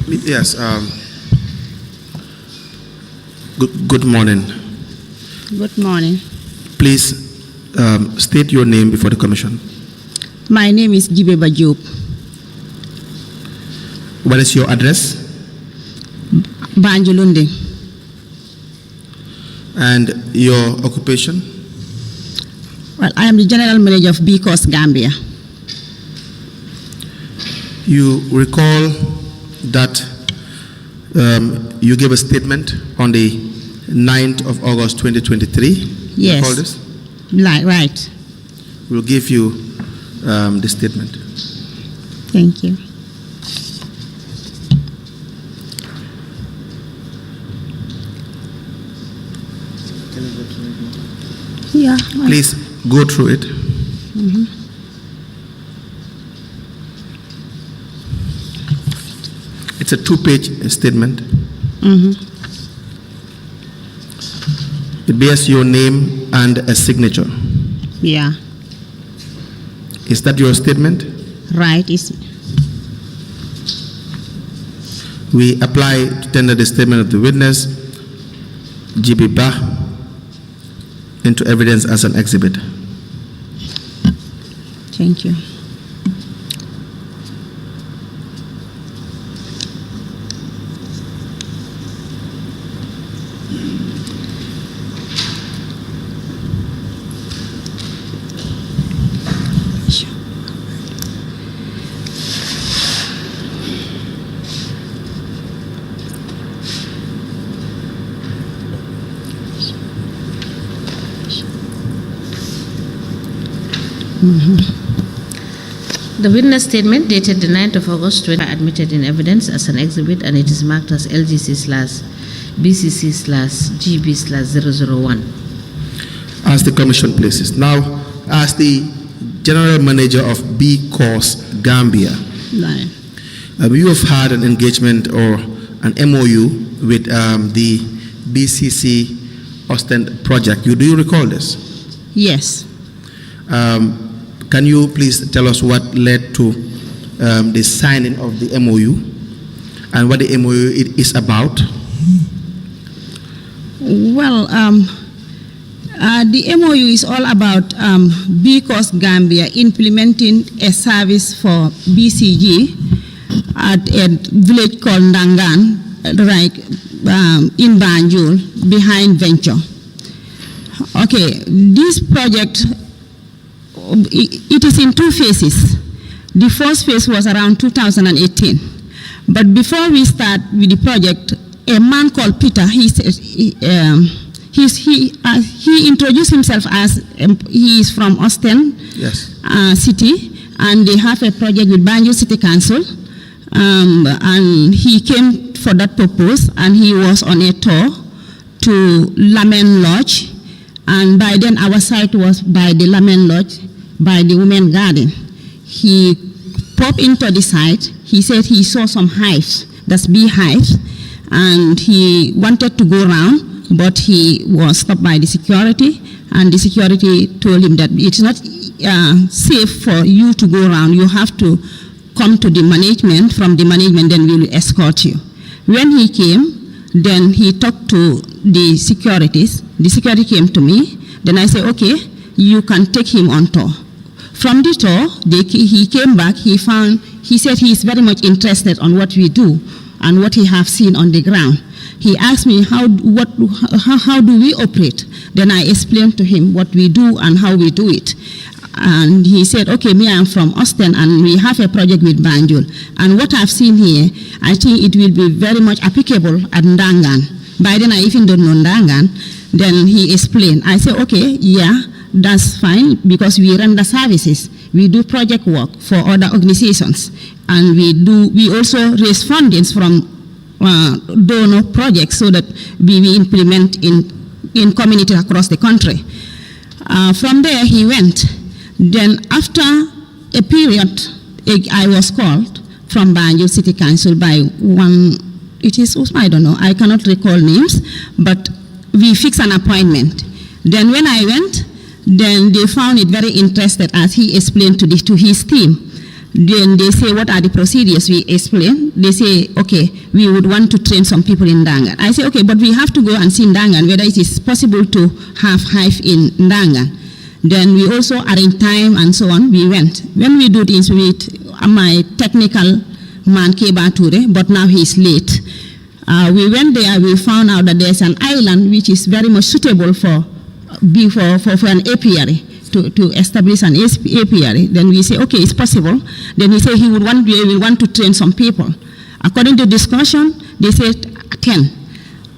Yes. Good morning. Good morning. Please state your name before the commission. My name is Gibbeh Jajob. What is your address? Banjulundi. And your occupation? Well, I am the general manager of beekeeping Gambia. You recall that you gave a statement on the 9th of August 2023? Yes. Recall this? Right. We'll give you the statement. Thank you. Yeah. Please go through it. It's a 2-page statement. It bears your name and a signature. Yeah. Is that your statement? Right. We apply to tender the statement of the witness, Gibbeh, into evidence as an exhibit. Thank you. The witness statement dated the 9th of August 20 admitted in evidence as an exhibit, and it is marked as LGC/BCC/GB/001. As the commission places. Now, as the general manager of beekeeping Gambia, Right. you have had an engagement or an MOU with the BCC Ostend project. Do you recall this? Yes. Can you please tell us what led to the signing of the MOU and what the MOU is about? Well, the MOU is all about beekeeping Gambia implementing a service for BCG at a village called Ndangan, right, in Banjul, behind Venture. Okay, this project, it is in 2 phases. The first phase was around 2018. But before we start with the project, a man called Peter, he introduced himself as he is from Austin City, and they have a project with Banjul City Council. And he came for that purpose, and he was on a tour to Lamin Lodge. And by then, our site was by the Lamin Lodge, by the Women Garden. He popped into the site. He said he saw some hives, that's bee hives, and he wanted to go around, but he was stopped by the security, and the security told him that it's not safe for you to go around. You have to come to the management. From the management, then we will escort you. When he came, then he talked to the securities. The security came to me. Then I said, okay, you can take him on tour. From the tour, he came back. He said he is very much interested on what we do and what he have seen on the ground. He asked me how do we operate. Then I explained to him what we do and how we do it. And he said, okay, me, I'm from Austin, and we have a project with Banjul. And what I've seen here, I think it will be very much applicable at Ndangan. By then, I even don't know Ndangan. Then he explained. I said, okay, yeah, that's fine, because we render services. We do project work for other organizations. And we also raise fundings from donor projects so that we implement in communities across the country. From there, he went. Then after a period, I was called from Banjul City Council by one, I don't know, I cannot recall names, but we fixed an appointment. Then when I went, then they found it very interesting as he explained to his team Then they say, what are the procedures? We explain. They say, okay, we would want to train some people in Ndangan. I say, okay, but we have to go and see Ndangan, whether it is possible to have hive in Ndangan. Then we also arrange time and so on. We went. When we do this with my technical man, Keba Ture, but now he's late. We went there, we found out that there's an island which is very much suitable for an apiary. To establish an apiary. Then we say, okay, it's possible. Then he said he will want to train some people. According to discussion, they said 10.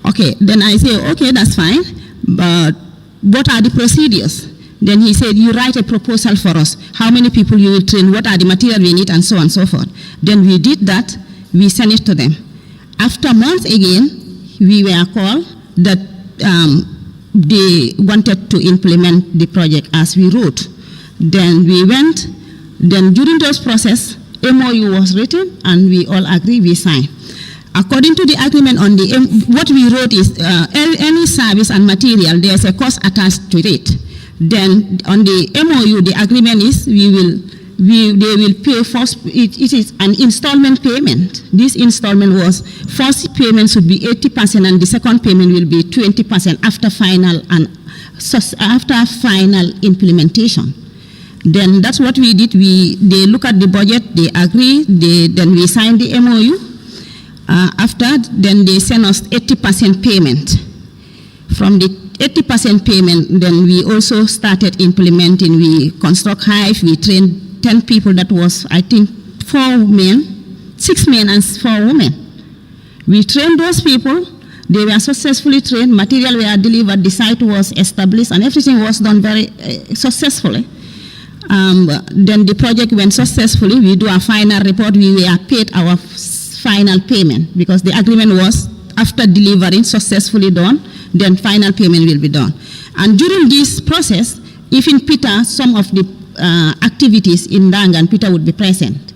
Okay, then I say, okay, that's fine, but what are the procedures? Then he said, you write a proposal for us. How many people you will train, what are the material we need, and so on and so forth. Then we did that, we sent it to them. After months again, we were called that they wanted to implement the project as we wrote. Then we went, then during those process, MOU was written and we all agree, we signed. According to the agreement on what we wrote is any service and material, there's a cost attached to it. Then on the MOU, the agreement is they will pay first, it is an installment payment. This installment was, first payment should be 80% and the second payment will be 20% after final implementation. Then that's what we did. They look at the budget, they agree, then we signed the MOU. Then they send us 80% payment. From the 80% payment, then we also started implementing. We construct hive, we trained 10 people. That was, I think, 4 men, 6 men and 4 women. We trained those people. They were successfully trained. Material were delivered. The site was established, and everything was done very successfully. Then the project went successfully. We do a final report. We were paid our final payment because the agreement was after delivering successfully done, then final payment will be done. And during this process, even Peter, some of the activities in Ndangan, Peter would be present.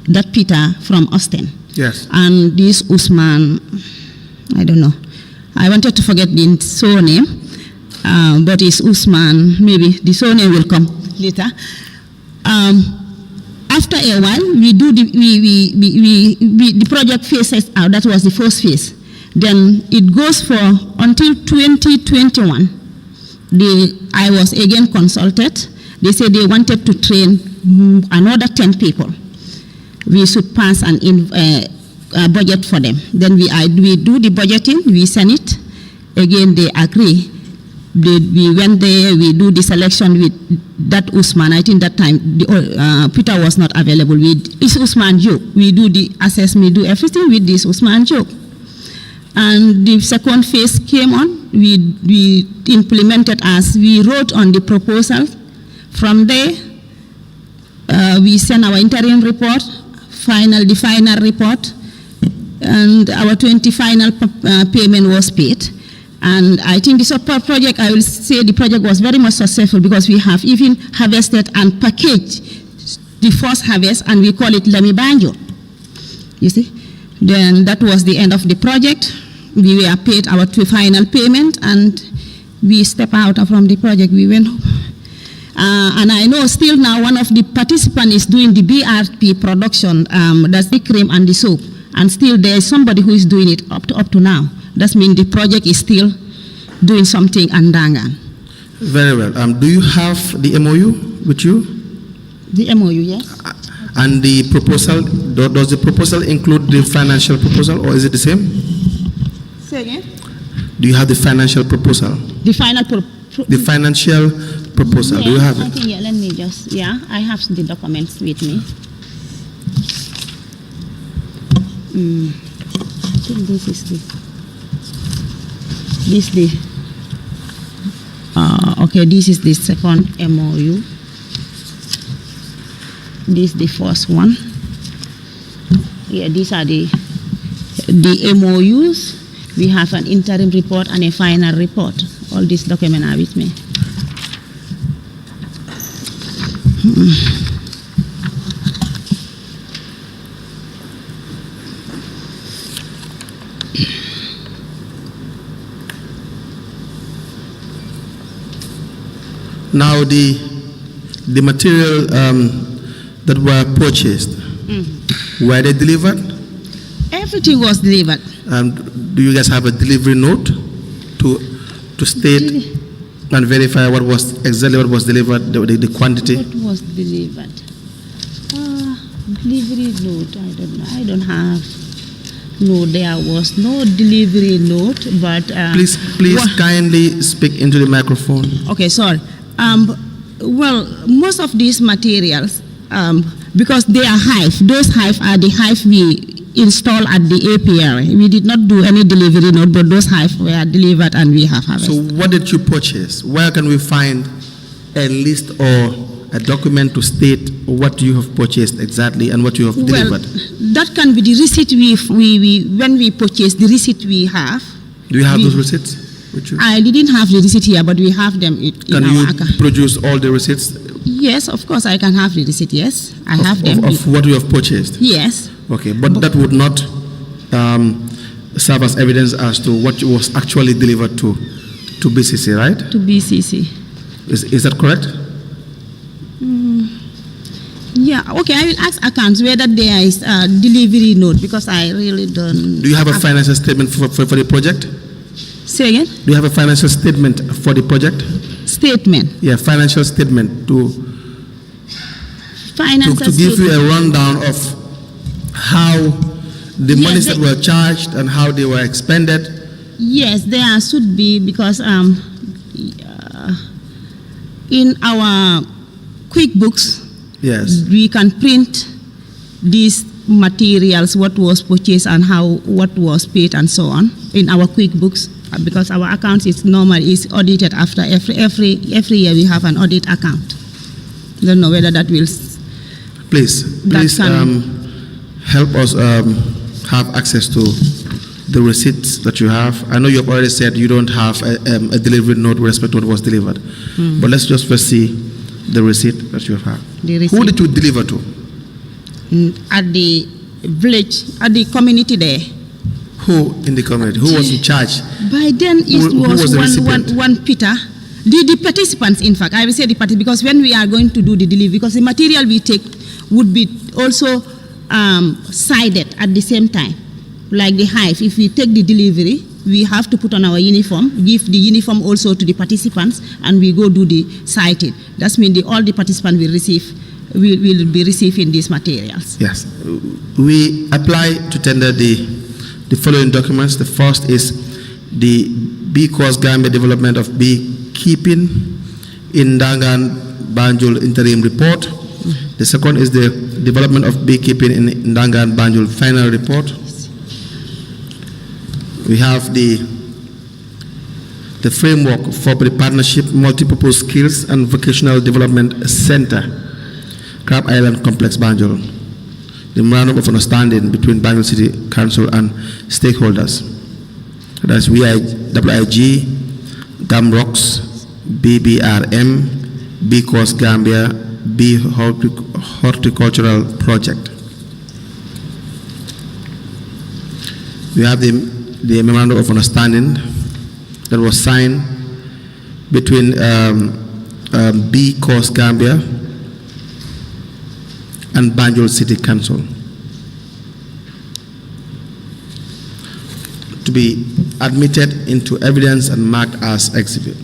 That Peter from Austin. Yes. And this Usman, I don't know. I wanted to forget the surname, but it's Usman. Maybe the surname will come later. After a while, we do the project phases out. That was the first phase. Then it goes for until 2021. I was again consulted. They said they wanted to train another 10 people. We should pass a budget for them. Then we do the budgeting, we send it. Again, they agree. We went there, we do the selection with that Usman. I think that time Peter was not available. It's Usman Joe. We do the assessment, do everything with this Usman Joe. And the second phase came on. We implemented as we wrote on the proposal. From there, we sent our interim report, the final report, and our 20 final payment was paid. And I think this project, I will say the project was very much successful because we have even harvested and packaged the first harvest, and we call it Lami Banjo. You see? Then that was the end of the project. We were paid our final payment, and we stepped out from the project. We went home. And I know still now one of the participants is doing the BRP production, that's the cream and the soap. And still there is somebody who is doing it up to now. That means the project is still doing something in Ndangan. Very well. Do you have the MOU with you? The MOU, yes. And the proposal, does the proposal include the financial proposal, or is it the same? Say again? Do you have the financial proposal? The financial proposal, yeah, do you have it? I think, let me just, I have the documents with me. I think this is this is the second MOU. This is the first one. Yeah, these are the MOUs. We have an interim report and a final report. All these documents are with me. Now the material that were purchased, Were they delivered? Everything was delivered. Do you guys have a delivery note to state and verify what was delivered, the quantity? What was delivered? Delivery note, I don't know. I don't have. No, there was no delivery note, but... Please kindly speak into the microphone. Okay, sorry. Well, most of these materials, because they are hive, those hive are the hive we installed at the APR. We did not do any delivery note, but those hive were delivered and we have harvested. So what did you purchase? Where can we find a list or a document to state what you have purchased exactly and what you have delivered? That can be the receipt when we purchase, the receipt we have. Do you have those receipts with you? I didn't have the receipt here, but we have them in can our you account. Produce all the receipts? Yes, of course I can have the receipt, yes. I have them. Of what you have purchased? Yes. Okay, but that would not serve as evidence as to what was actually delivered to BCC, right? To BCC. Is that correct? Yeah, okay, I will ask accounts whether there is a delivery note because I really don't... Do you have a financial statement for the project? Say again? Do you have a financial statement for the project? Statement? Yeah, financial statement to give you a rundown of how the monies that were charged and how they were expended. Yes, there should be because in our QuickBooks, yes, we can print these materials, what was purchased and what was paid and so on in our QuickBooks because our account is audited after every year we have an audit account. I don't know whether that will... Please help us have access to the receipts that you have. I know you have already said you don't have a delivery note with respect to what was delivered, but let's just first see the receipt that you have. Who did you deliver to? At the village, at the community there. Who in the community? Who was in charge? By then it was one Peter. The participants, in fact, I will say the participants, because when we are going to do the delivery, because the material we take would be also sided at the same time, like the hive. If we take the delivery, we have to put on our uniform, give the uniform also to the participants, and we go do the sighting. That means all the participants will be receiving these materials. Yes. We apply to tender the following documents. The first is the B-Coast Gambia Development of Beekeeping in Ndangan Banjul Interim Report. The second is the Development of Beekeeping in Ndangan Banjul Final Report. We have the framework for the Partnership Multipurpose Skills and Vocational Development Center, Crab Island Complex Banjul. The Memorandum of Understanding between Banjul City Council and stakeholders. That's WIG, GAMROX, BBRM, B-Coast Gambia, B Horticultural Project. We have the Memorandum of Understanding that was signed between B-Coast Gambia and Banjul City Council to be admitted into evidence and marked as exhibit.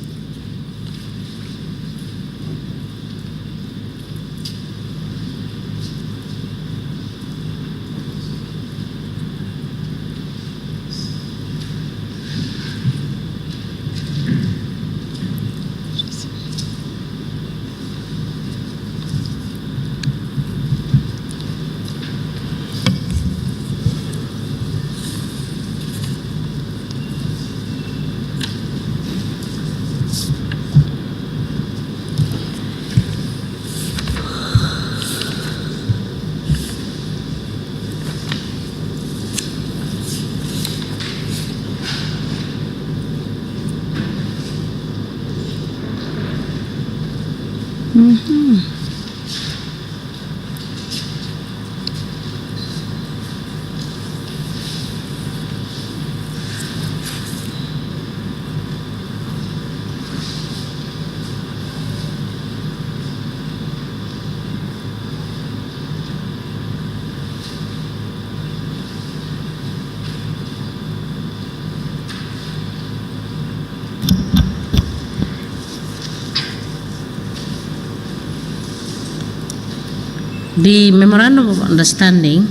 The Memorandum of Understanding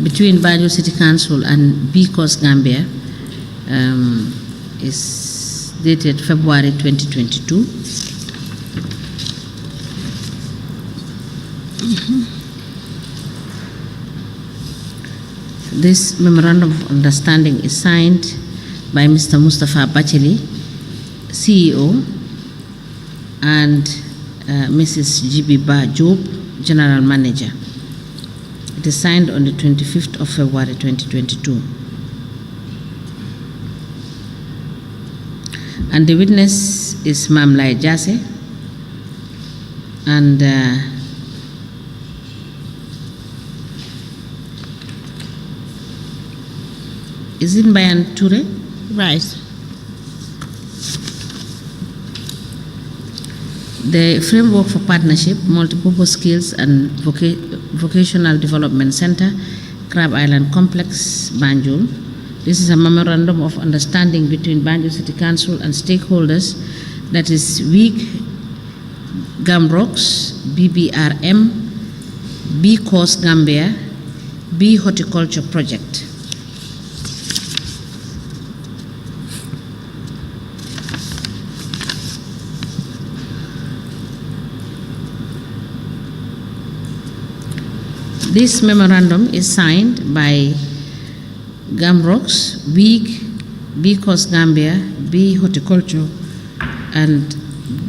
between Banjul City Council and Because Gambia is dated February 2022. This Memorandum of Understanding is signed by Mr. Mustafa Bacheli, CEO, and Mrs. Gibbeh Jajob, General Manager. It is signed on the 25th of February 2022. And the witness is Mam Lai Jase, and is it Bayan Toure? Right. The Framework for Partnership, Multipurpose Skills and Vocational Development Center, Crab Island Complex, Banjul. This is a memorandum of understanding between Banjul City Council and stakeholders, that is WEEG, Gamrox, BBRM, B Coast Gambia, B Horticulture Project. This memorandum is signed by Gamrox, WEEG, B Coast Gambia, B Horticulture, and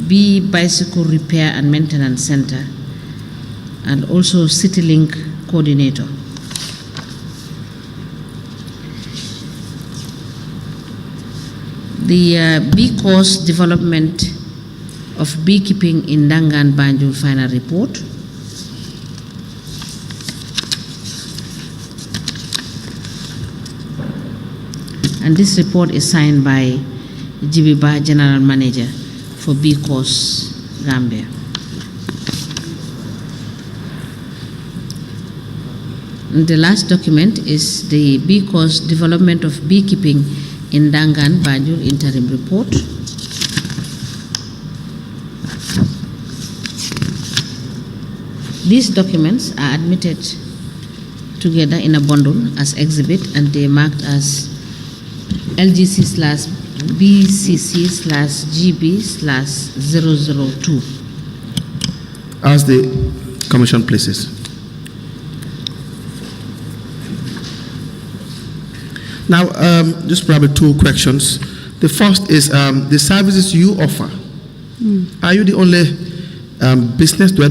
B Bicycle Repair and Maintenance Center, and also CityLink Coordinator. The B Coast Development of Beekeeping in Dangan Banjul final report. And this report is signed by Gibbeh, General Manager for B Coast Gambia. And the last document is the B Coast Development of Beekeeping in Dangan Banjul Interim Report. These documents are admitted together in a bundle as exhibit, and they are marked as LGC/BCC/GB/002. As the Commission places. Now, just probably two questions. The first is the services you offer. Are you the only business? Do I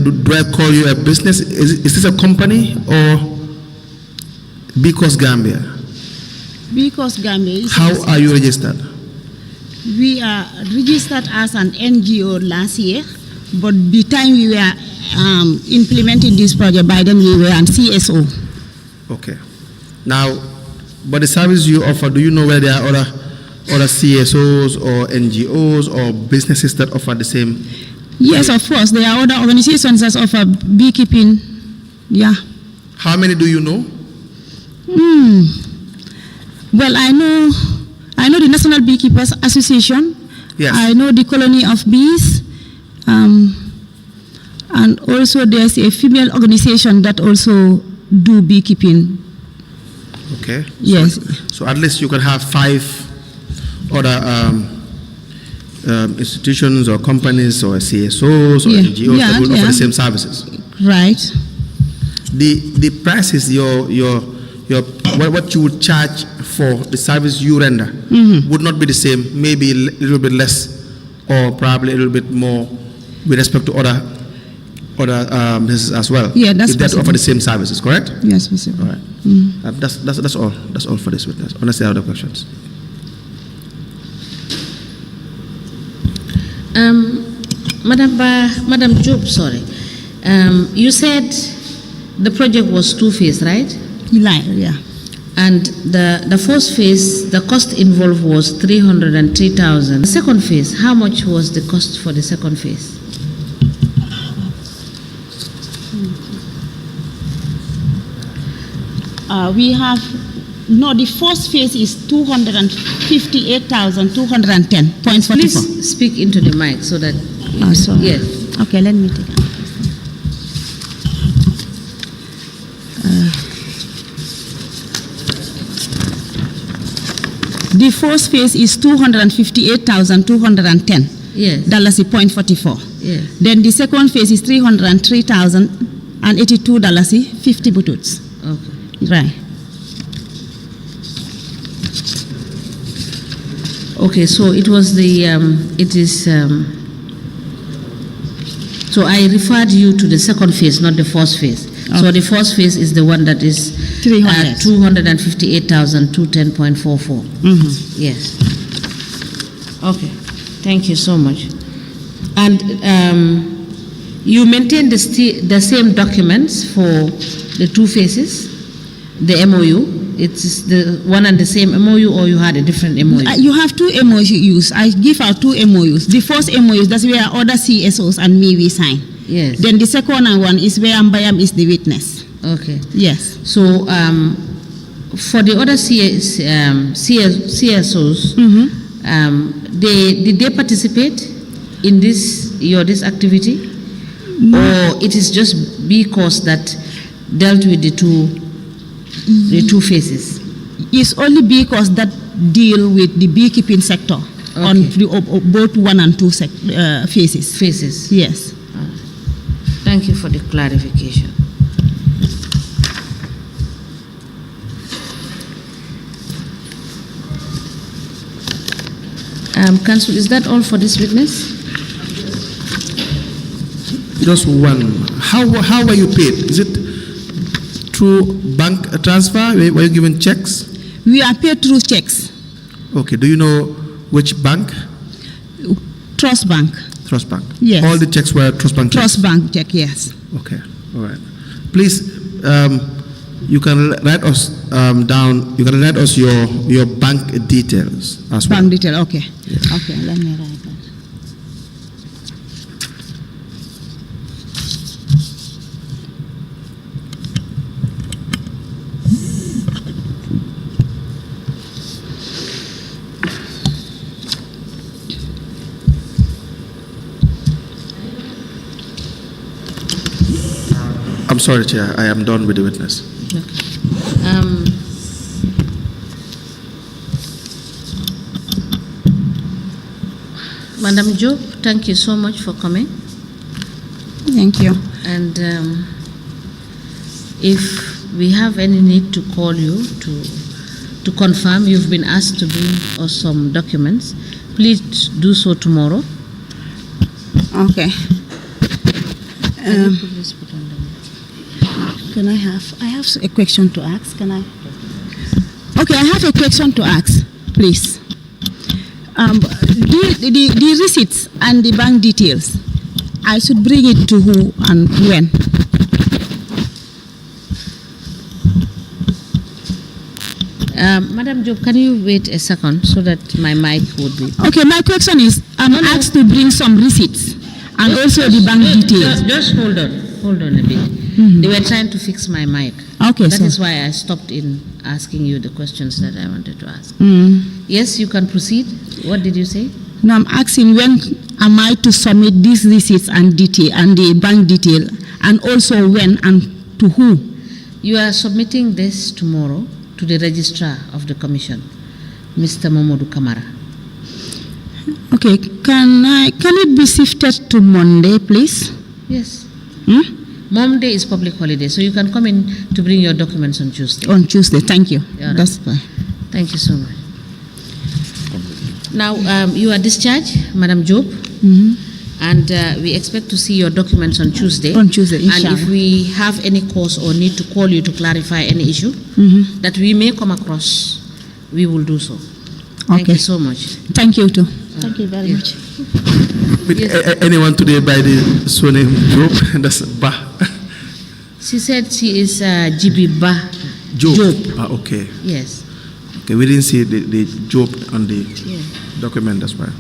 call you a business? Is this a company or Because Gambia? Because Gambia. How are you registered? We are registered as an NGO last year, but the time we were implementing this project, by then we were on CSO. Okay. Now, but the service you offer, do you know where there are other CSOs or NGOs or businesses that offer the same? Yes, of course. There are other organizations that offer beekeeping. Yeah. How many do you know? Well, I know the National Beekeepers Association. Yes. I know the Colony of Bees. And also there's a female organization that also do beekeeping. Okay. Yes. So at least you can have 5 other institutions or companies or CSOs or NGOs that will offer the same services. Right. The prices what you would charge for the service you render would not be the same, maybe a little bit less or probably a little bit more with respect to other businesses as well. Yeah, that's if they offer the same services, correct? Yes, possible. All right. That's all. That's all for this witness. Unless there are other questions. Madam Job, sorry. You said the project was 2 phases, right? Yeah. And the first phase, the cost involved was 303,000. The second phase, how much was the cost for the second phase? The first phase is 258,210.44. Please speak into the mic so that. Sorry. Yes. Okay, let me take it. The first phase is $258,210. Yes. $0.44. Yes. Then the second phase is $303,082.50 bututs. Okay. Right. Okay, so it was the, so I referred you to the second phase, not the first phase. Okay. So the first phase is the one that is 258,210.44. Yes. Okay, thank you so much. And you maintain the same documents for the two phases, the MOU? It's the one and the same MOU, or you had a different MOU? You have two MOUs. I give out two MOUs. The first MOU, that's where other CSOs and me we sign. Yes. Then the second one is where Mbayam is the witness. Okay. Yes. So for the other CSOs, did they participate in this activity? Or it is just because that dealt with the two phases? It's only because that deal with the beekeeping sector on both one and two phases. Phases. Yes. Thank you for the clarification. Council, is that all for this witness? Just one. How were you paid? Is it through bank transfer? Were you given checks? We are paid through checks. Okay. Do you know which bank? Trust Bank. Trust Bank. Yes. All the checks were Trust Bank checks? Trust Bank check, yes. Okay. All right. Please, you can write us down. You can write us your bank details as well. Bank detail. Okay. Yes. Okay. Let me write that. I'm sorry, Chair. I am done with the witness. Madam Job, thank you so much for coming. Thank you. And if we have any need to call you to confirm you've been asked to bring us some documents, please do so tomorrow. Okay. Can I have a question to ask? Can I? Okay, I have a question to ask, please. The receipts and the bank details, I should bring it to who and when? Madam Job, can you wait a second so that my mic would be... Okay, my question is, I'm asked to bring some receipts and also the bank details. Just hold on a bit. They were trying to fix my mic. Okay, That is why I stopped in asking you the questions that I wanted to ask. Yes, you can proceed. What did you say? No, I'm asking when am I to submit these receipts and detail and the bank detail, and also when and to who? You are submitting this tomorrow to the registrar of the commission, Mr. Momodou Kamara. Okay, can it be shifted to Monday, please? Yes. Monday is public holiday, so you can come in to bring your documents on Tuesday. On Tuesday, thank you. Yeah, right. That's fine. Thank you so much. Now, you are discharged, Madam Job, and we expect to see your documents on Tuesday. On Tuesday, inshallah. And if we have any cause or need to call you to clarify any issue that we may come across, we will do so. Thank you so much. Thank you too. Thank you very much. With anyone today by the surname Job? That's Ba. She said she is Gibbeh Ba. Job. Ah, okay. Yes. Okay, we didn't see the Job on the document as well.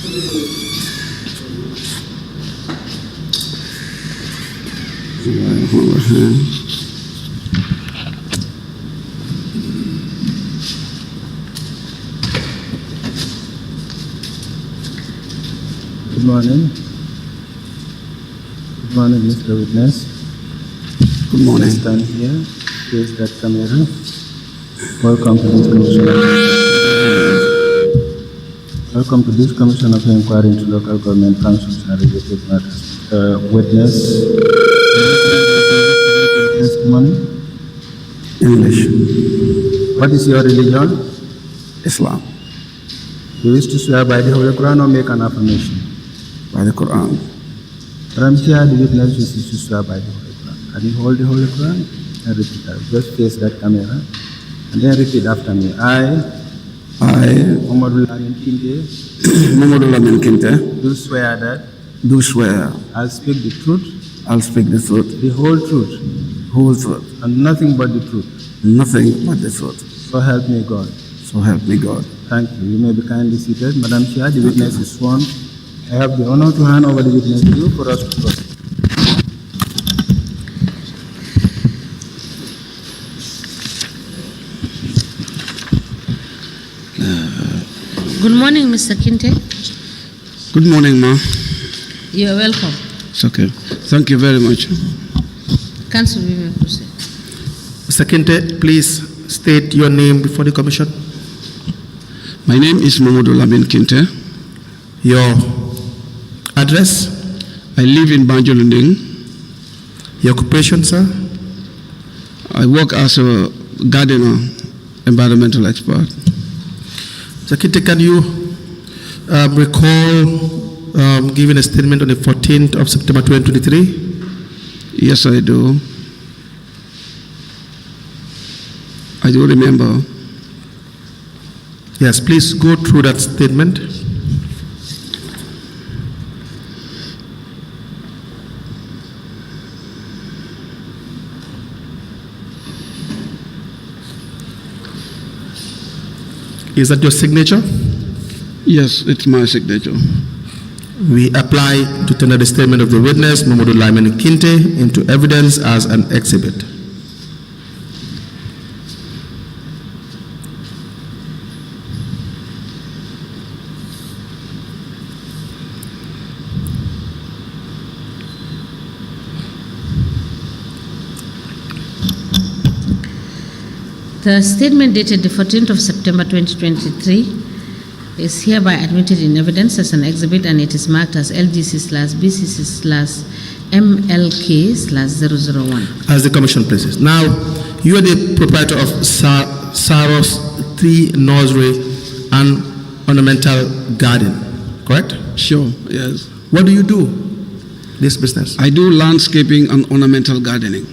Good morning. Good morning, Mr. Witness. Good morning. Stand here, face that camera. Welcome to this commission. Welcome to this commission of inquiry into local government councils and related matters. Witness. Testimony. English. What is your religion? Islam. You wish to swear by the Holy Quran or make an affirmation? By the Quran. From here, the witness wishes to swear by the Holy Quran. Can you hold the Holy Quran and repeat that? Just face that camera and then repeat after me. I, Momodou Lamin Kinteh, Momodou Lamin Kinteh, do swear that do swear I'll speak the truth, I'll speak the truth, the whole truth, whole truth, and nothing but the truth. nothing but the truth. So help me God. So help me God. Thank you. You may be kindly seated. Madam Chair, the witness is sworn. I have the honor to hand over the witness to you for us to proceed. Good morning, Mr. Kinte. Good morning, ma. You are welcome. It's okay. Thank you very much. Council, we may proceed. Mr. Kinte, please state your name before the commission. My name is Momodou Lamin Kinteh. Your address, I live in Banjulunding. your occupation, sir. I work as a gardener, environmental expert. Mr. Kinte, can you recall giving a statement on the 14th of September 2023? Yes, I do. I do remember. Yes, please go through that statement. Is that your signature? Yes, it's my signature. We apply to tender the statement of the witness, Momodou Lamin Kinteh, into evidence as an exhibit. The statement dated the 14th of September 2023 is hereby admitted in evidence as an exhibit, and it is marked as LGC/BCC/MLK/001. As the commission places. Now, you are the proprietor of Saros 3 Nursery and Ornamental Garden, correct? Sure, yes. What do you do, this business? I do landscaping and ornamental gardening.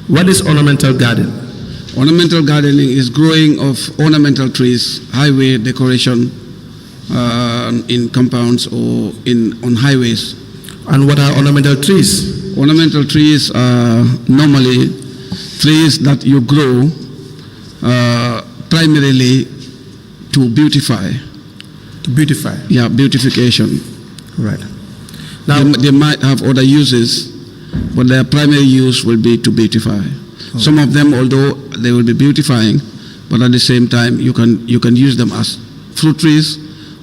What is ornamental garden? Ornamental gardening is growing of ornamental trees, highway decoration in compounds or on highways. And what are ornamental trees? Ornamental trees are normally trees that you grow primarily to beautify. To beautify? Yeah, beautification. Right. Now, they might have other uses, but their primary use will be to beautify. Oh. Some of them, although they will be beautifying, but at the same time, you can use them as fruit trees,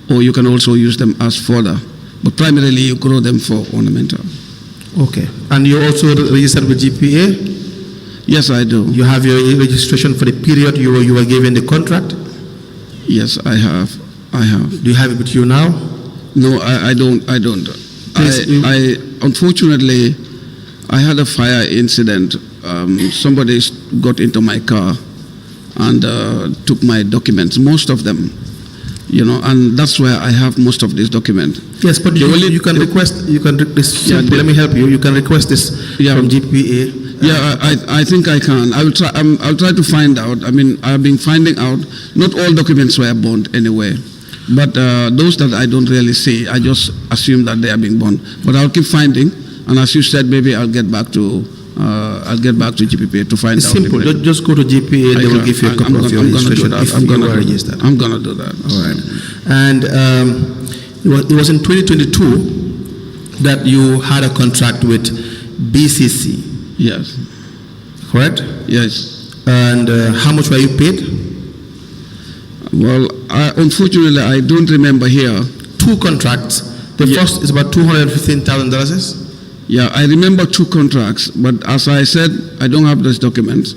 or you can also use them as fodder. But primarily, you grow them for ornamental. Okay. And you also registered with GPA? Yes, I do. You have your registration for the period you were given the contract? Yes, I have. Do you have it with you now? No, I don't. I unfortunately, I had a fire incident. Somebody got into my car and took my documents, most of them, and that's where I have most of these documents. Yes, but you can request. Let me help you. You can request this from GPA. I think I can. I'll try to find out. I mean, I've been finding out. Not all documents were burned anyway, but those that I don't really see, I just assume that they are being burned. But I'll keep finding, and as you said, maybe I'll get back to GPA to find out. It's simple. Just go to GPA. They will give you a copy of your registration if you are registered. I'm going to do that. All right. And It was in 2022 that you had a contract with BCC. Yes. Correct? Yes. And how much were you paid? Well, unfortunately, I don't remember here. 2 contracts. The first is about $215,000. Yeah, I remember 2 contracts, but as I said, I don't have those documents.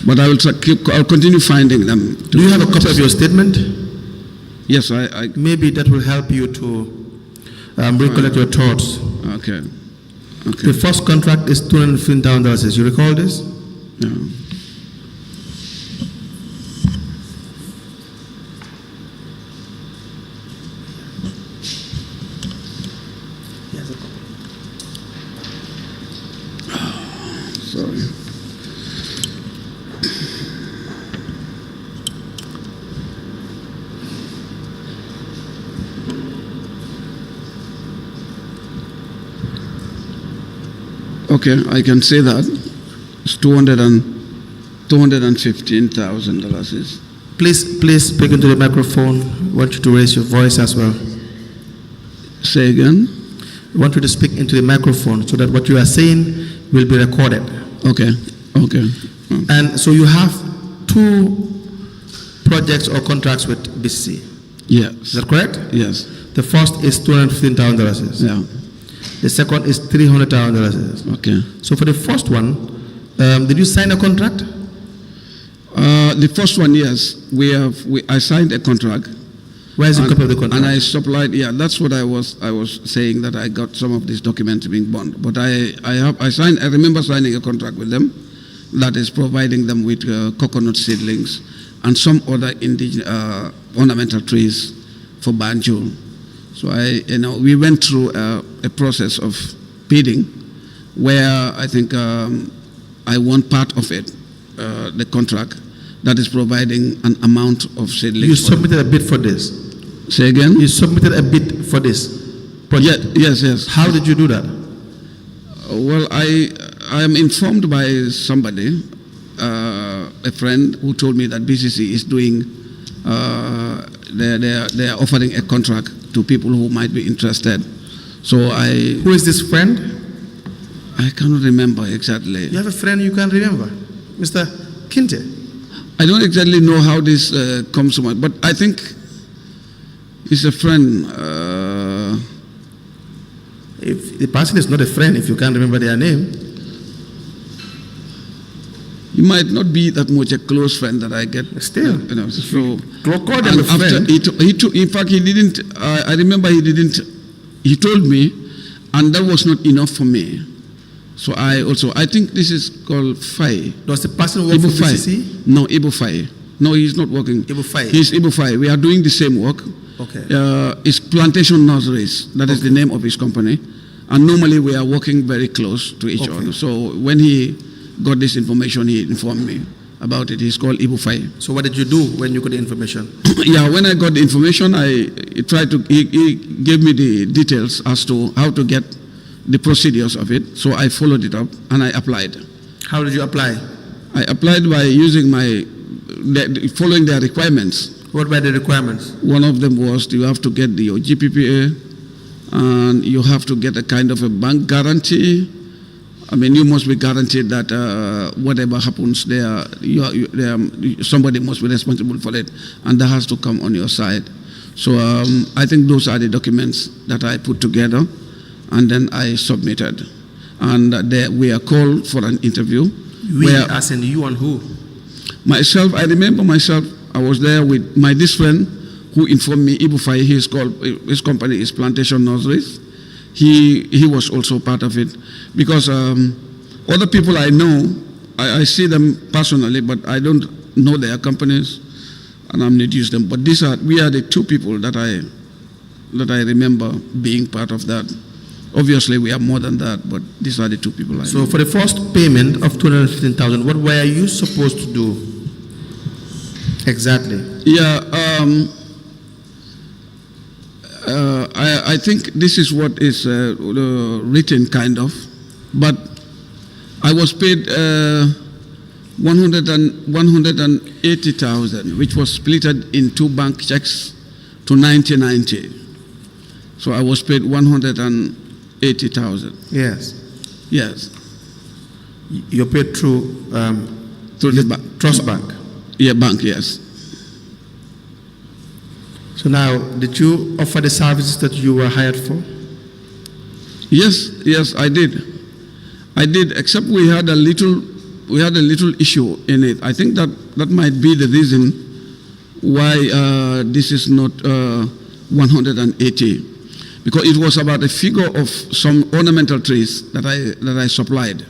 But I'll continue finding them. Do you have a copy of your statement? Yes, I maybe that will help you to recollect your thoughts. Okay. The first contract is $215,000. You recall this? Yeah. Sorry. Okay, I can say that it's $215,000. Please speak into the microphone. I want you to raise your voice as well. Say again. I want you to speak into the microphone so that what you are saying will be recorded. Okay. And so you have 2 projects or contracts with BCC. Yes. Is that correct? Yes. The first is $215,000. Yeah. The second is $300,000. Okay. So for the first one, did you sign a contract? The first one, yes. I signed a contract. Where is the copy of the contract? And I supplied. Yeah, that's what I was saying, that I got some of these documents being bond. But I remember signing a contract with them that is providing them with coconut seedlings and some other ornamental trees for Banjul. So we went through a process of bidding where I think I won part of it, the contract that is providing an amount of seedlings. You submitted a bid for this? Say again? You submitted a bid for this project? Yes. How did you do that? Well, I am informed by somebody, a friend, who told me that BCC is doing, they are offering a contract to people who might be interested. So Who is this friend? I cannot remember exactly. You have a friend you can't remember? Mr. Kinte? I don't exactly know how this comes to mind, but I think he's a friend. If the person is not a friend, if you can't remember their name, he might not be that much a close friend that I get. Still, so call them a friend. In fact, he didn't. I remember he didn't. He told me, and that was not enough for me. So I think this is called Fai. Does the person work for BCC? No, Ibu Fai. No, he's not working. Ibu Fai. He's Ibu Fai. We are doing the same work. Okay. It's Plantation Nurseries. That is the name of his company. And normally we are working very close to each other. So when he got this information, he informed me about it. He's called Ibu Fai. So what did you do when you got the information? Yeah, when I got the information, he gave me the details as to how to get the procedures of it. So I followed it up and I applied. How did you apply? I applied by using following their requirements. What were the requirements? One of them was you have to get your GPPA and you have to get a kind of a bank guarantee. I mean, you must be guaranteed that whatever happens there, somebody must be responsible for it, and that has to come on your side. So I think those are the documents that I put together, and then I submitted. And we are called for an interview. As in you and who? Myself, I remember myself, I was there with this friend who informed me, Ibu Fai, his company is Plantation Nurseries. He was also part of it, because other people I know, I see them personally, but I don't know their companies, and I'm not using them. But we are the 2 people that I remember being part of that. Obviously, we are more than that, but these are the 2 people I know. So for the first payment of $215,000, what were you supposed to do exactly? Yeah. I think this is what is written, kind of, but I was paid $180,000, which was split in 2 bank checks to 90-90. So I was paid 180,000. Yes. Yes. You're paid through the Trust Bank. Yeah, bank, yes. So now, did you offer the services that you were hired for? Yes, I did. Except we had a little issue in it. I think that might be the reason why this is not 180, because it was about a figure of some ornamental trees that I supplied.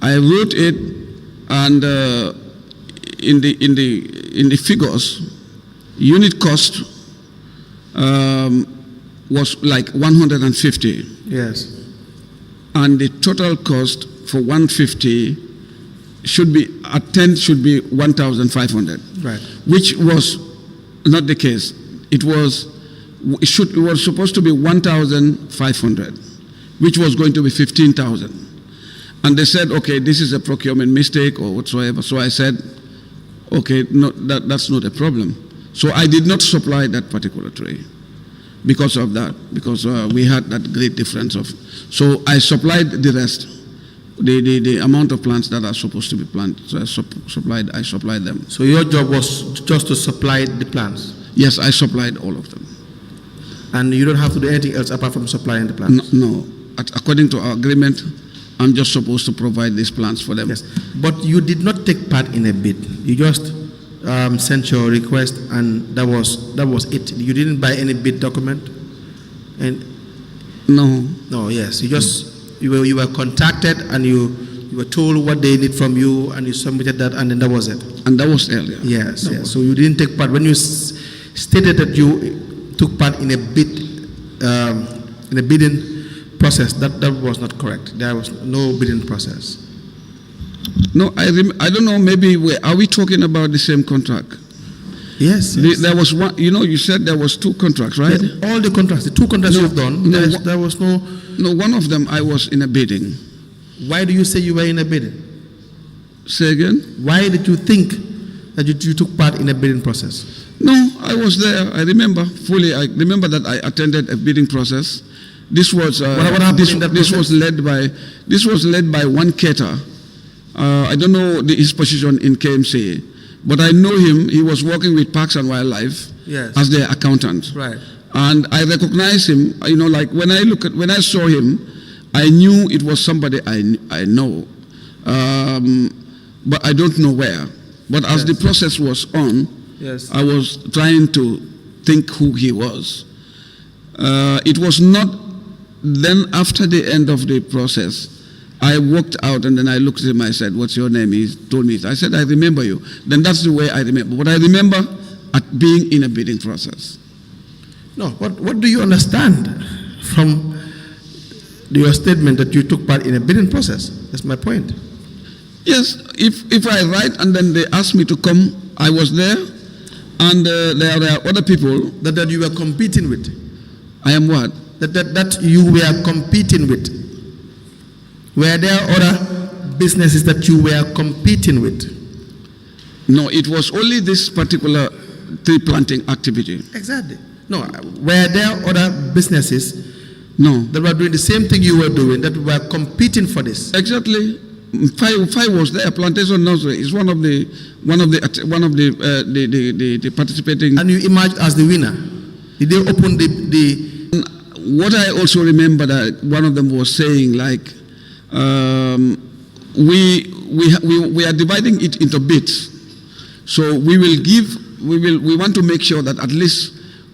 I wrote it, and in the figures, unit cost was like 150. Yes. And the total cost for 150 should be 1,500. Right. Which was not the case. It was supposed to be 1,500, which was going to be 15,000. And they said, okay, this is a procurement mistake or whatsoever. So I said, okay, no, that's not a problem. So I did not supply that particular tray because of that, because we had that great difference of. So I supplied the rest, the amount of plants that are supposed to be planted. So I supplied them. So your job was just to supply the plants? Yes, I supplied all of them. And you don't have to do anything else apart from supplying the plants? No. According to our agreement, I'm just supposed to provide these plants for them. Yes, but you did not take part in a bid. You just sent your request, and that was it. You didn't buy any bid document, and no. Yes, you were contacted, and you were told what they need from you, and you submitted that, and then that was it. And that was earlier. Yes. So you didn't take part when you stated that you took part in a bidding process. That was not correct. There was no bidding process. No, I don't know. Maybe are we talking about the same contract? Yes. There was one. You said there was 2 contracts, right? All the contracts, the 2 contracts you've done. There was no. No, one of them I was in a bidding. Why do you say you were in a bidding? Say again. Why did you think that you took part in a bidding process? No, I was there. I remember fully. I remember that I attended a bidding process. This was this was led by one caterer. I don't know his position in KMC, but I know him. He was working with Parks and Wildlife as their accountant. Right. And I recognize him. Like when I saw him, I knew it was somebody I know, but I don't know where. But as the process was on, I was trying to think who he was. It was not. Then after the end of the process, I walked out and then I looked at him. I said, "What's your name?" He told me. I said, "I remember you." Then that's the way I remember. But I remember at being in a bidding process. No, what do you understand from your statement that you took part in a bidding process? That's my point. Yes, if I write and then they ask me to come, I was there, and there are other people that you were competing with. I am what? That you were competing with. Were there other businesses that you were competing with? No, it was only this particular tree planting activity. Exactly. No, were there other businesses that were doing the same thing you were doing, that were competing for this? Exactly. Five was there. Plantation Nursery is one of the participating. And you emerged as the winner. Did they open the? What I also remember that one of them was saying we are dividing it into bits. So we want to make sure that at least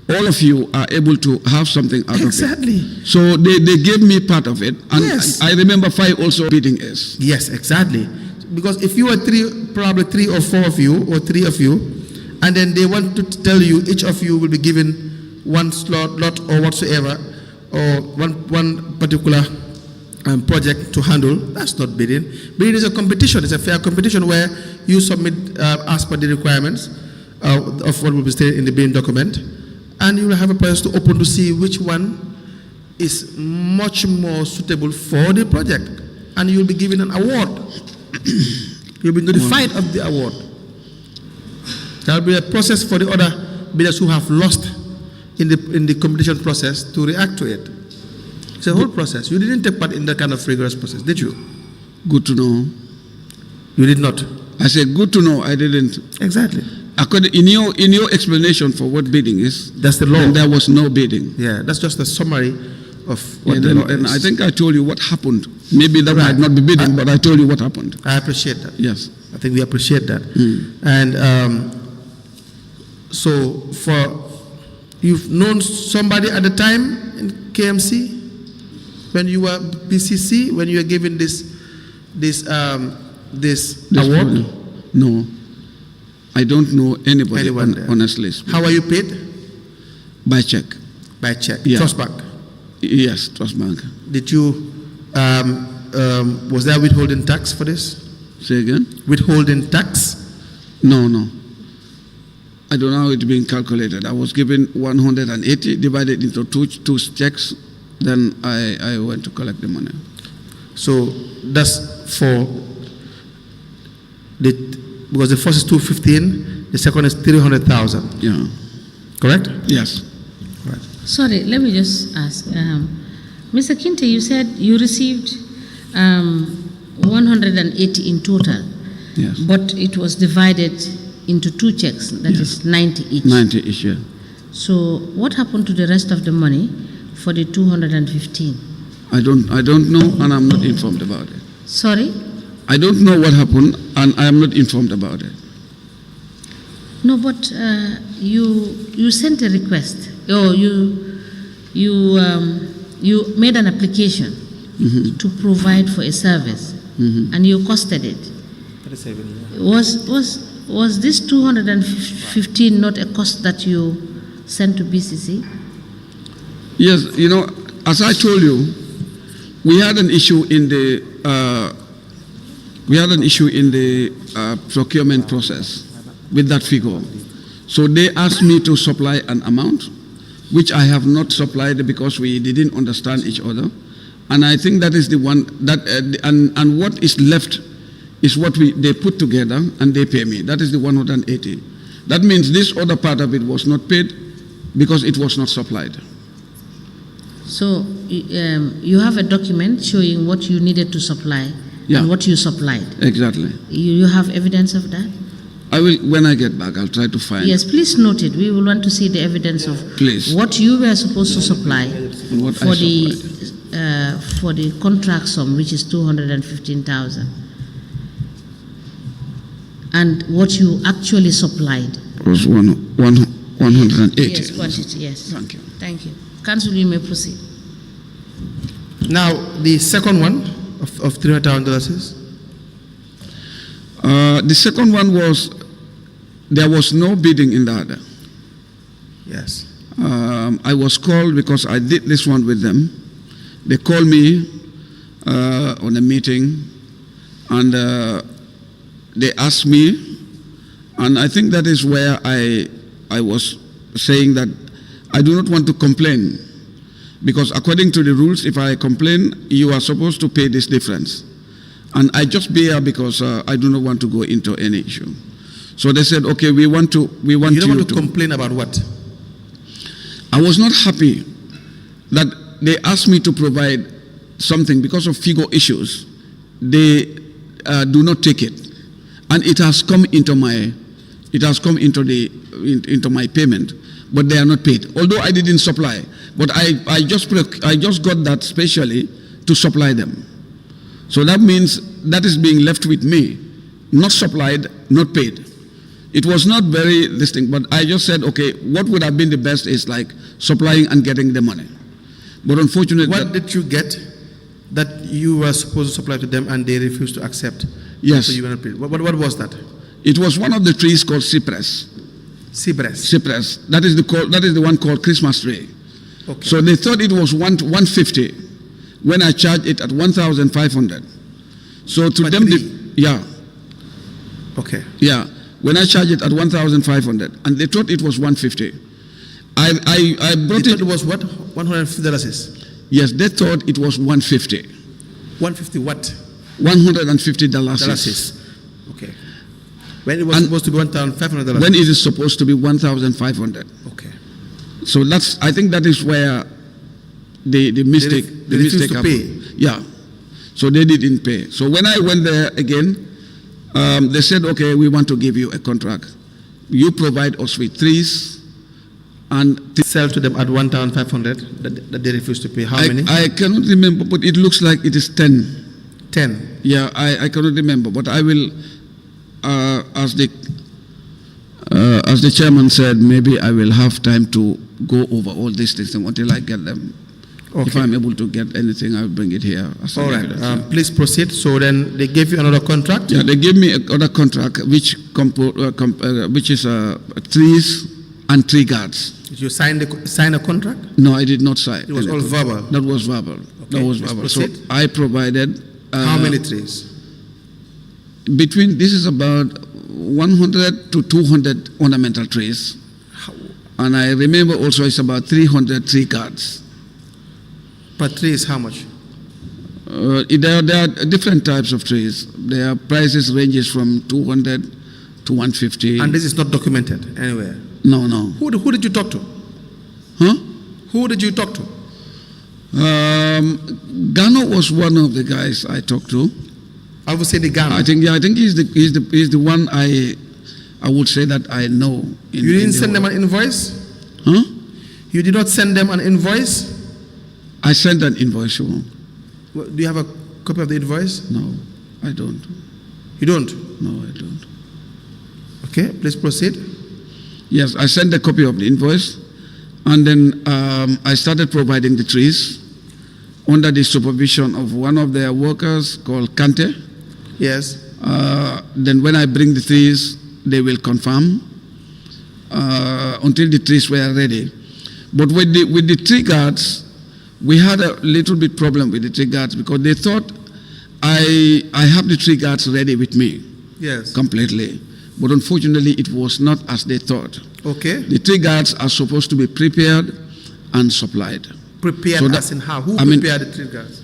all of you are able to have something out of it. Exactly. So they gave me part of it. And I remember 5 also bidding is. Yes, exactly. Because if you were probably 3 or 4 of you, or 3 of you, and then they want to tell you each of you will be given one lot or whatsoever, or one particular project to handle, that's not bidding. Bidding is a competition. It's a fair competition where you submit as per the requirements of what will be stated in the bidding document, and you will have a process to open to see which one is much more suitable for the project, and you will be given an award. You'll be notified of the award. There will be a process for the other bidders who have lost in the competition process to react to it. It's a whole process. You didn't take part in that kind of rigorous process, did you? Good to know. You did not. I said, good to know. I didn't. Exactly. According in your explanation for what bidding is, that's the law. Then there was no bidding. Yeah, that's just a summary of what the law is. And I think I told you what happened. Maybe that might not be bidding, but I told you what happened. I appreciate that. Yes. I think we appreciate that. And so you've known somebody at the time in KMC when you were BCC, when you were given this award? No, I don't know anybody. Honestly. How are you paid? By check. By check. Yeah. Trust Bank. Yes, Trust Bank. Did you? Was there withholding tax for this? Say again? Withholding tax? No. I don't know how it's being calculated. I was given 180 divided into two checks. Then I went to collect the money. So that's for because the first is 215, the second is 300,000. Yeah. Correct? Yes. Right. Sorry, let me just ask. Mr. Kinte, you said you received 180 in total. Yes. But it was divided into two checks, that is 90 each. 90 each, yeah. So what happened to the rest of the money for the 215? I don't know, and I'm not informed about it. Sorry? I don't know what happened, and I am not informed about it. No, but you sent a request, or you made an application to provide for a service, and you costed it. Was this 215 not a cost that you sent to BCC? Yes, as I told you, we had an issue in the procurement process with that figure. So they asked me to supply an amount, which I have not supplied because we didn't understand each other. And I think that is the one that and what is left is what they put together and they pay me. That is the 180. That means this other part of it was not paid because it was not supplied. So you have a document showing what you needed to supply and what you supplied. Exactly. You have evidence of that? I will, when I get back, I'll try to find. Yes, please note it. We will want to see the evidence of what you were supposed to supply for the contract sum, which is 215,000, and what you actually supplied. It was 180. Yes, quantity. Yes. Thank you. Thank you. Council, you may proceed. Now, the second one of $300,000. The second one was, there was no bidding in the other. Yes. I was called because I did this one with them. They called me on a meeting and they asked me, and I think that is where I was saying that I do not want to complain, because according to the rules, if I complain, you are supposed to pay this difference. And I just bear because I do not want to go into any issue. So they said, okay, we want you don't want to complain about what? I was not happy that they asked me to provide something because of figure issues. They do not take it, and it has come into my payment, but they are not paid. Although I didn't supply, but I just got that specially to supply them. So that means that is being left with me, not supplied, not paid. It was not very distinct, but I just said, okay, what would have been the best is like supplying and getting the money. But unfortunately, what did you get that you were supposed to supply to them and they refused to accept? Yes. So you were not paid. What was that? It was one of the trees called cypress. Cypress. That is the one called Christmas tree. Okay. So they thought it was 150 when I charged it at 1,500. So to them, yeah. Okay. Yeah. When I charged it at 1,500, and they thought it was 150. I brought it. It was what? $150. Yes, they thought it was 150. 150 what? $150. Okay. When it was supposed to be $1,500. When it is supposed to be 1,500. Okay. So I think that is where the mistake, they refused to happened. Yeah. So they didn't pay. So when I went there again, they said, okay, we want to give you a contract. You provide us with trees and sell to them at 1,500 that they refused to pay. How many? I cannot remember, but it looks like it is 10. 10. Yeah, I cannot remember, but I will, as the chairman said, maybe I will have time to go over all these things until I get them. Okay. If I'm able to get anything, I'll bring it here. All right. Please proceed. So then they gave you another contract? Yeah, they gave me another contract, which is trees and tree guards. Did you sign a contract? No, I did not sign. It was all verbal? That was verbal. Okay. That was verbal. So Proceed. I provided... How many trees? This is about 100 to 200 ornamental trees. And I remember also it's about 300 tree guards. Per tree is how much? There are different types of trees. Their prices ranges from 200 to 150. And this is not documented anywhere? No. Who did you talk to? Huh? Who did you talk to? Gano was one of the guys I talked to. I would say the Gano. I think he's the one I would say that I know. You didn't send them an invoice? Huh? You did not send them an invoice? I sent an invoice. Do you have a copy of the invoice? No, I don't. You don't? No, I don't. Okay, please proceed. Yes, I sent a copy of the invoice, and then I started providing the trees under the supervision of one of their workers called Kinte. Yes. Then when I bring the trees, they will confirm until the trees were ready. But with the tree guards, we had a little bit problem with the tree guards because they thought I have the tree guards ready with me. Yes. Completely. But unfortunately, it was not as they thought. Okay. The tree guards are supposed to be prepared and supplied. Prepared So as in how? Who prepared the tree guards?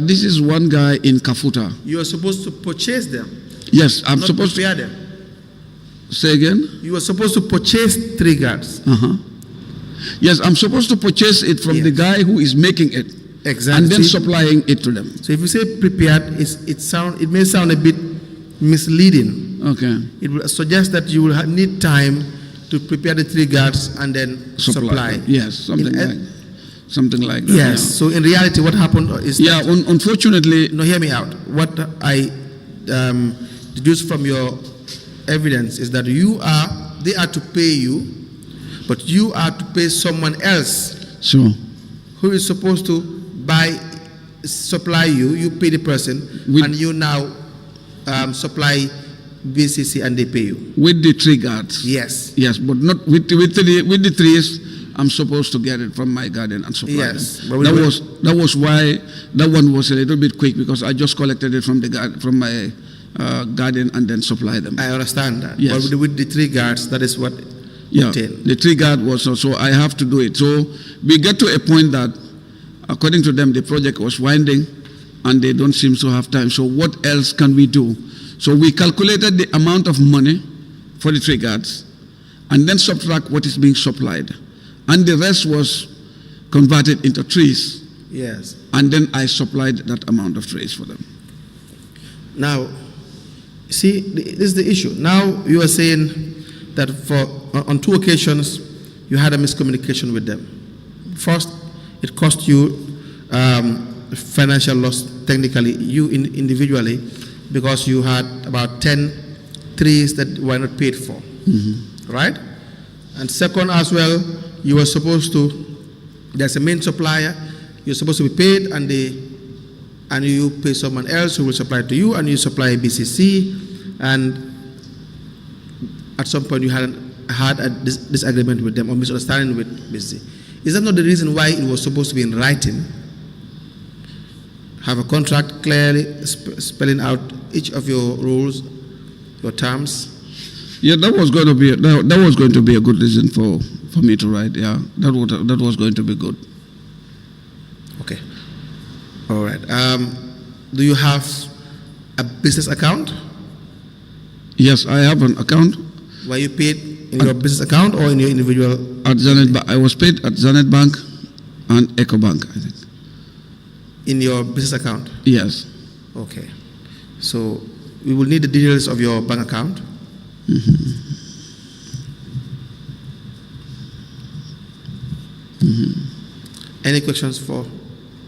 This is one guy in Kafuta. You are supposed to purchase them. Yes, I'm not supposed prepare to. them. Say again? You are supposed to purchase tree guards. Yes, I'm supposed to purchase it from the guy who is making it. Exactly. And then supplying it to them. So if you say prepared, it may sound a bit misleading. Okay. It will suggest that you will need time to prepare the tree guards and then supply. Yes, something like that. Yes. Yeah. So in reality, what happened is that, unfortunately. no, hear me out. What I deduced from your evidence is that they are to pay you, but you are to pay someone else. Sure. Who is supposed to supply you. You pay the person, and you now supply B.C.C. and they pay you. With the tree guards. Yes. Yes, but not with the trees. I'm supposed to get it from my garden and supply yes. them. That was why that one was a little bit quick because I just collected it from my garden and then supply them. I understand that. Yes. But with the tree guards, that is what. Yeah. The tree guard was also. I have to do it. So we get to a point that, according to them, the project was winding, and they don't seem to have time. So what else can we do? So we calculated the amount of money for the tree guards, and then subtract what is being supplied. And the rest was converted into trees. Yes. And then I supplied that amount of trees for them. Now, see, this is the issue. Now you are saying that on 2 occasions you had a miscommunication with them. First, it cost you financial loss, technically, you individually, because you had about 10 trees that were not paid for. Right? And second, as well, you were supposed to, there's a main supplier, you're supposed to be paid, and you pay someone else who will supply to you, and you supply B.C.C, and at some point you had a disagreement with them or misunderstanding with B.C.C. Is that not the reason why it was supposed to be in writing? Have a contract clearly spelling out each of your rules, your terms? Yeah, that was going to be a good reason for me to write. Yeah, that was going to be good. Okay. All right. Do you have a business account? Yes, I have an account. Were you paid in your business account or in your individual? At I was paid at Zenith Bank and Eco Bank, I think. In your business account? Yes. Okay. So we will need the details of your bank account. Any questions for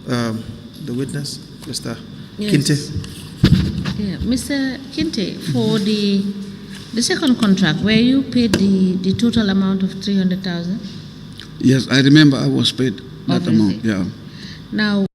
the witness, Mr. Kinte? Yeah, Mr. Kinte, for the second contract, were you paid the total amount of 300,000? Yes, I remember I was paid that Obviously. amount. Yeah. Now,